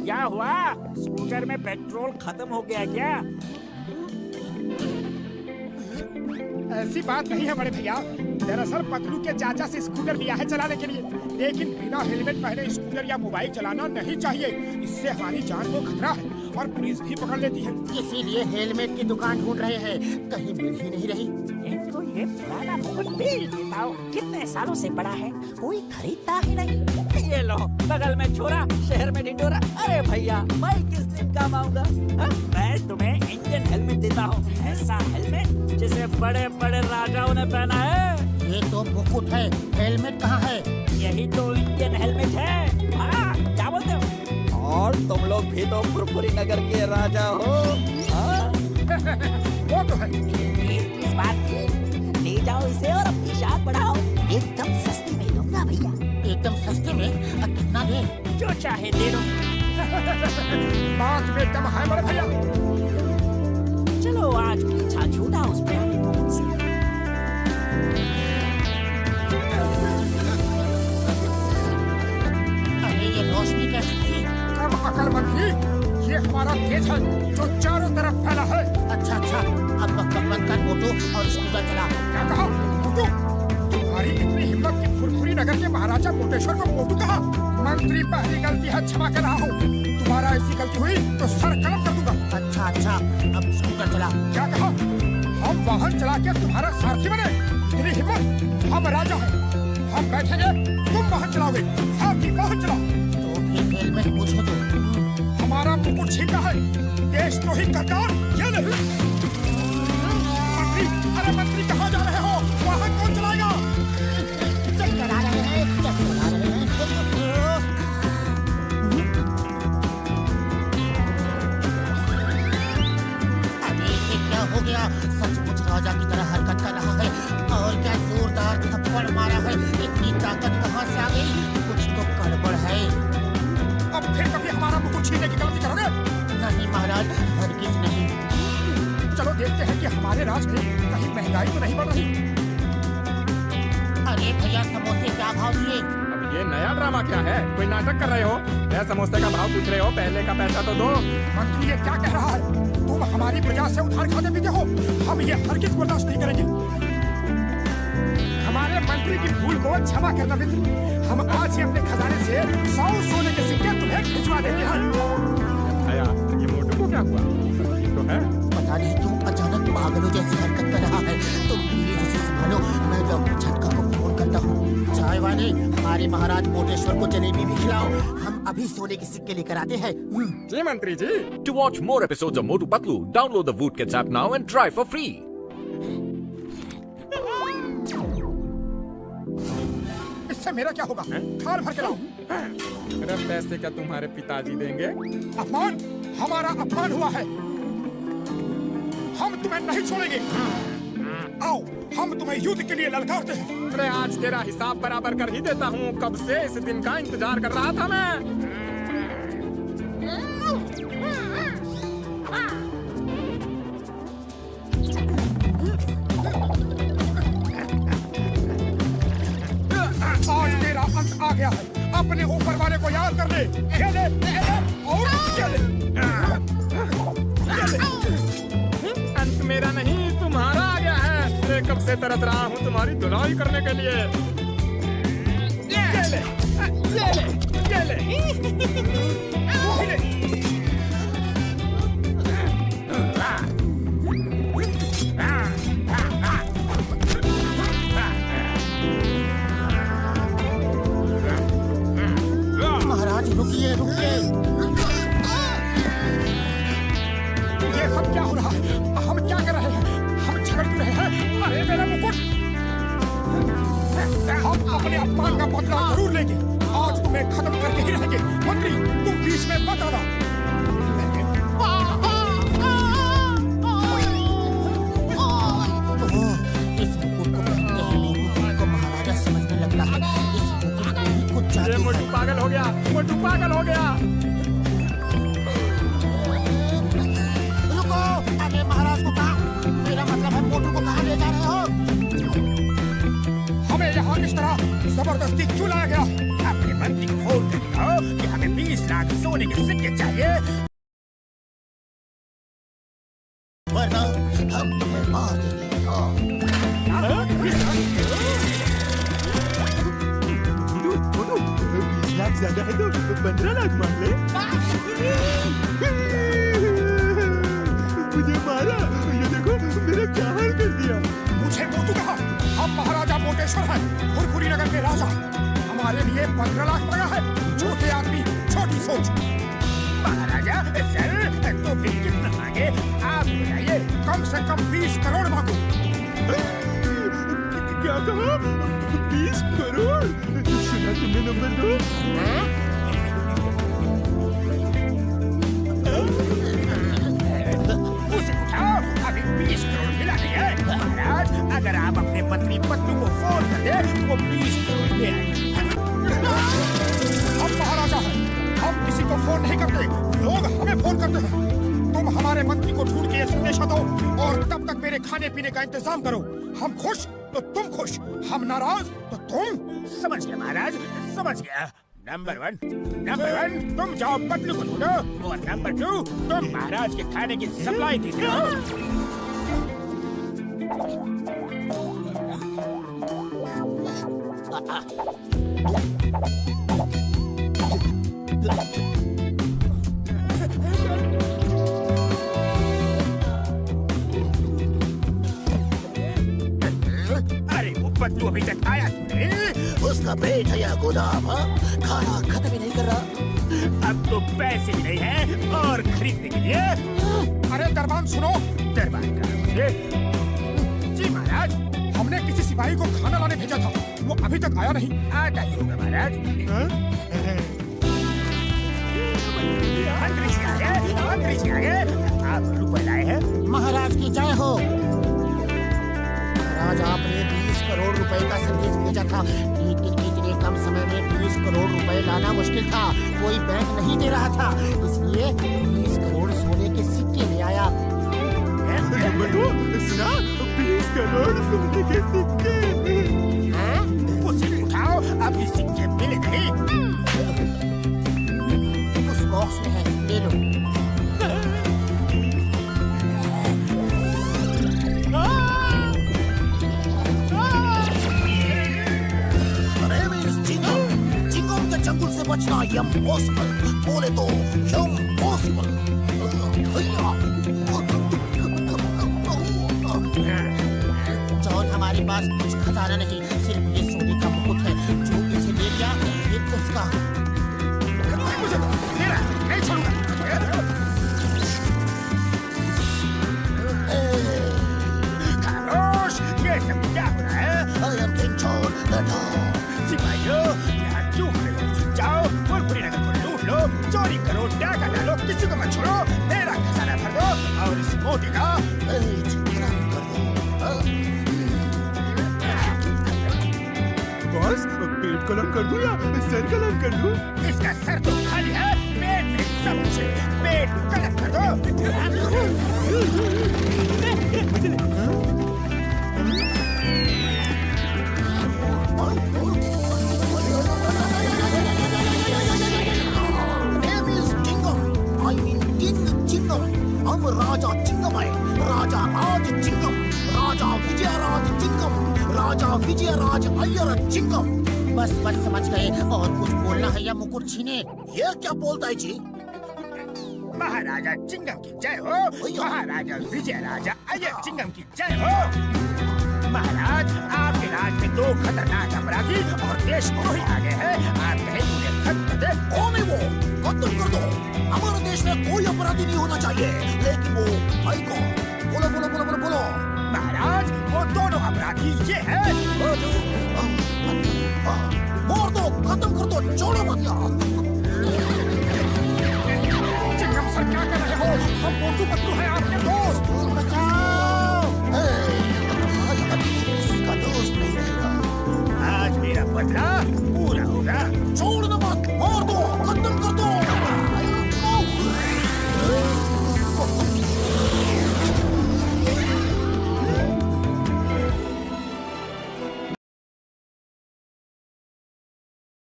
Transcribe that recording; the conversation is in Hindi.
क्या हुआ? स्कूटर में पेट्रोल खत्म हो गया क्या? ऐसी बात नहीं है बड़े भैया। दरअसल पतलू के चाचा से स्कूटर लिया है चलाने के लिए, लेकिन बिना हेलमेट पहने स्कूटर या मोबाइल चलाना नहीं चाहिए। इससे हमारी जान को खतरा है और पुलिस भी पकड़ लेती है। इसीलिए हेलमेट की दुकान ढूंढ रहे हैं, कहीं मिल ही नहीं रही। इनको ये पुराना मुकुट बेच देता हूँ, कितने सालों से पड़ा है, कोई खरीदता ही नहीं। ये लो, बगल में छोरा, शहर में ढिंढोरा। अरे भैया, मैं किस दिन काम आऊंगा? मैं तुम्हें इंडियन हेलमेट देता हूँ, ऐसा हेलमेट जिसे बड़े बड़े राजाओं ने पहना है। ये तो मुकुट है, हेलमेट कहाँ है? यही तो इंडियन हेलमेट है। हाँ, क्या बोलते हो? और तुम लोग भी तो फुरफुरी नगर के राजा हो। हाँ? वो तो है। इस बात की ले जाओ इसे और अपनी शान बढ़ाओ। एकदम सस्ते में दूंगा भैया। एकदम सस्ते में? कितना दे? जो चाहे दे दो। बात में दम है बड़े भैया। चलो आज पीछा छूटा उस पे से। अरे ये रोशनी कैसी थी? कम अकलमंदी, ये हमारा तेज है जो चारों तरफ फैला है। अच्छा अच्छा, अब बंद कर मोटू और स्कूटर चला। क्या कहा मोटू? तुम्हारी इतनी हिम्मत कि फुरफुरी नगर के महाराजा कोटेश्वर को मोटू कहा? मंत्री, पहली गलती है, क्षमा कर रहा हूँ। तुम्हारा ऐसी गलती हुई तो सर कलम कर दूंगा। अच्छा अच्छा, अब स्कूटर चला। क्या कहा? हम वाहन चला के तुम्हारा सारथी बने? इतनी हिम्मत? हम राजा हैं, हम बैठेंगे, तुम वाहन चलाओगे। सारथी वाहन चलाओ। तो फिर हेलमेट मुझे दो। हमारा मुकुट छीना है, देश तो ही गद्दार। ये नहीं। मंत्री, अरे मंत्री कहाँ जा रहे हो? वाहन कौन चलाएगा? चक्कर आ रहे हैं, चक्कर आ रहे हैं। अरे ये क्या हो गया? सचमुच राजा की तरह हरकत कर रहा है और क्या जोरदार थप्पड़ मारा है। इतनी ताकत कहाँ से आ गई? कुछ तो गड़बड़ है। अब फिर कभी हमारा मुकुट छीनने की गलती करोगे? नहीं महाराज, हरगिज नहीं। चलो देखते हैं कि हमारे राज में कहीं महंगाई तो नहीं बढ़ रही। अरे भैया, समोसे क्या भाव दिए? अब ये नया ड्रामा क्या है? कोई नाटक कर रहे हो? यह समोसे का भाव पूछ रहे हो? पहले का पैसा तो दो। मंत्री ये क्या कह रहा है? तुम हमारी प्रजा से उधार खाते पीते हो। हम ये हरगिज बर्दाश्त नहीं करेंगे। हमारे मंत्री की भूल को क्षमा करना मित्र। हम आज ही अपने खजाने से 100 सोने के सिक्के तुम्हें भिजवा देते हैं। भैया, ये मोटू को क्या हुआ? ठीक तो है? पता नहीं क्यों अचानक पागलों जैसी हरकत कर रहा है। तुम प्लीज इसे संभालो, मैं डॉक्टर झटका को फोन करता हूँ। चाय वाले, हमारे महाराज कोटेश्वर को जलेबी भी खिलाओ। हम अभी सोने के सिक्के लेकर आते हैं। जी मंत्री जी। To watch more episodes of Motu Patlu, download the Voot Kids app now and try for free. इससे मेरा क्या होगा? थाल भर के लाओ। मेरा पैसे क्या तुम्हारे पिताजी देंगे? अपमान, हमारा अपमान हुआ है। हम तुम्हें नहीं छोड़ेंगे। आओ, हम तुम्हें युद्ध के लिए ललकारते हैं। अरे आज तेरा हिसाब बराबर कर ही देता हूँ। कब से इस दिन का इंतजार कर रहा था मैं। आज तेरा अंत आ गया है। अपने ऊपर वाले को याद कर ले। ये ले, और ये ले। अंत मेरा नहीं तुम्हारा आ गया है। मैं कब से तरस रहा हूँ तुम्हारी धुलाई करने के लिए। ये ले, ये ले, ये ले। वो ले। महाराज रुकिए रुकिए। ये सब क्या हो रहा है? हम क्या कर रहे हैं? हम झगड़ रहे हैं। अरे मेरा मुकुट! हम अपने अपमान का बदला जरूर लेंगे। आज तुम्हें खत्म करके ही रहेंगे। मंत्री, तुम बीच में मत आना। इस मुकुट को पहनते ही मुकुट को महाराजा समझने लगता है। इस मुकुट को ही कुछ ये जादू मोटू है। पागल हो गया। मोटू पागल हो गया। रुको, अरे महाराज को कहा? मेरा मतलब है मोटू को कहाँ ले जा रहे हो? हमें यहाँ इस तरह जबरदस्ती क्यों लाया गया? अपने मंत्री को फोन कर कहो कि हमें 20 लाख सोने के सिक्के चाहिए, वरना हम तुम्हें मार देंगे। लाख ज्यादा है तो 15 लाख मांग ले। मुझे मारा, ये देखो मेरा क्या हाल कर दिया। मुझे मोटू कहा, हम महाराजा मोटेश्वर हैं, फुरफुरी नगर के राजा। हमारे लिए 15 लाख मांगा है। छोटे आदमी, छोटी सोच। महाराजा सर, तो फिर कितना मांगे आप बताइए। कम से कम 20 करोड़ मांगो। क्या कहा? 20 करोड़? सुना तुमने नंबर 2? उसे उठाओ, अभी 20 करोड़ मिला नहीं है। महाराज, अगर आप अपने पत्नी पत्नी को फोन कर दे तो वो 20 करोड़ ले आएंगे। हम महाराजा हैं, हम किसी को फोन नहीं करते, लोग हमें फोन करते हैं। तुम हमारे मंत्री को ढूंढ के ये संदेशा दो और तब तक मेरे खाने पीने का इंतजाम करो। हम खुश तो तुम खुश, हम नाराज तो तुम। समझ गया महाराज, समझ गया। नंबर 1 तुम जाओ पतलू को ढूंढो और नंबर 2 तुम महाराज के खाने की सप्लाई देते रहो। अरे वो पतलू अभी तक आया नहीं। उसका पेट है या गोदाम? खाना खत्म ही नहीं कर रहा। अब तो पैसे भी नहीं है और खरीदने के लिए। अरे दरबान सुनो। दरबान का जी महाराज, हमने किसी सिपाही को खाना लाने भेजा था, वो अभी तक आया नहीं। आता ही होगा महाराज। मंत्री जी आ गए, मंत्री जी आ गए। आप रुपए लाए हैं? महाराज की जय हो। महाराज, आपने 20 करोड़ रुपए का संदेश भेजा था, लेकिन इतने कम समय में 20 करोड़ रुपए लाना मुश्किल था। कोई बैंक नहीं दे रहा था, इसलिए 20 करोड़ सोने के सिक्के ले आया। नंबर 2 सुना? 20 करोड़ सोने के सिक्के। उसे उठाओ, अभी सिक्के मिले नहीं। उस बॉक्स में है, ले लो। चिंगम के जंगल से बचना इम्पॉसिबल, बोले तो इम्पॉसिबल। जॉन, हमारे पास कुछ खजाना नहीं, सिर्फ ये सोने का मुकुट है। जो इसे ले गया ये उसका। मुझे मेरा नहीं छोड़ूंगा। खामोश, ये सब क्या हो रहा है? I am King John the Dog। सिपाहियों, यहाँ क्यों खड़े हो? जाओ फुरफुरी नगर को लूट लो, चोरी करो, डाका डालो, किसी को मत छोड़ो। मेरा खजाना भर दो और इस मोटे का बॉस, पेट कलम कर दूं या सर कलम कर दूं? इसका सर तो खाली है, पेट में सब कुछ है। पेट कलम कर दो। Name is Chingam। I mean King Chingam। हम राजा चिंगम है, राजा राज चिंगम, राजा विजयराज चिंगम, राजा विजयराज अय्यर चिंगम। बस बस समझ गए। और कुछ बोलना है या मुकुट छीने? ये क्या बोलता है जी? महाराजा चिंगम की जय हो। महाराजा विजयराजा अय्यर चिंगम की जय हो। महाराज, आपके राज में 2 खतरनाक अपराधी और देशद्रोही आ गए हैं। आप कहें उन्हें खत्म कर दे। कौन है वो? खत्म कर दो। हमारे देश में कोई अपराधी नहीं होना चाहिए, लेकिन वो भाई कौन? बोलो बोलो बोलो बोलो बोलो। महाराज, वो दोनों अपराधी ये हैं। मार दो, खत्म कर दो, छोड़ो मत यार। चिंगम सर, क्या कर रहे हो? हम मोटू पतलू हैं, आपके दोस्त। बचाओ।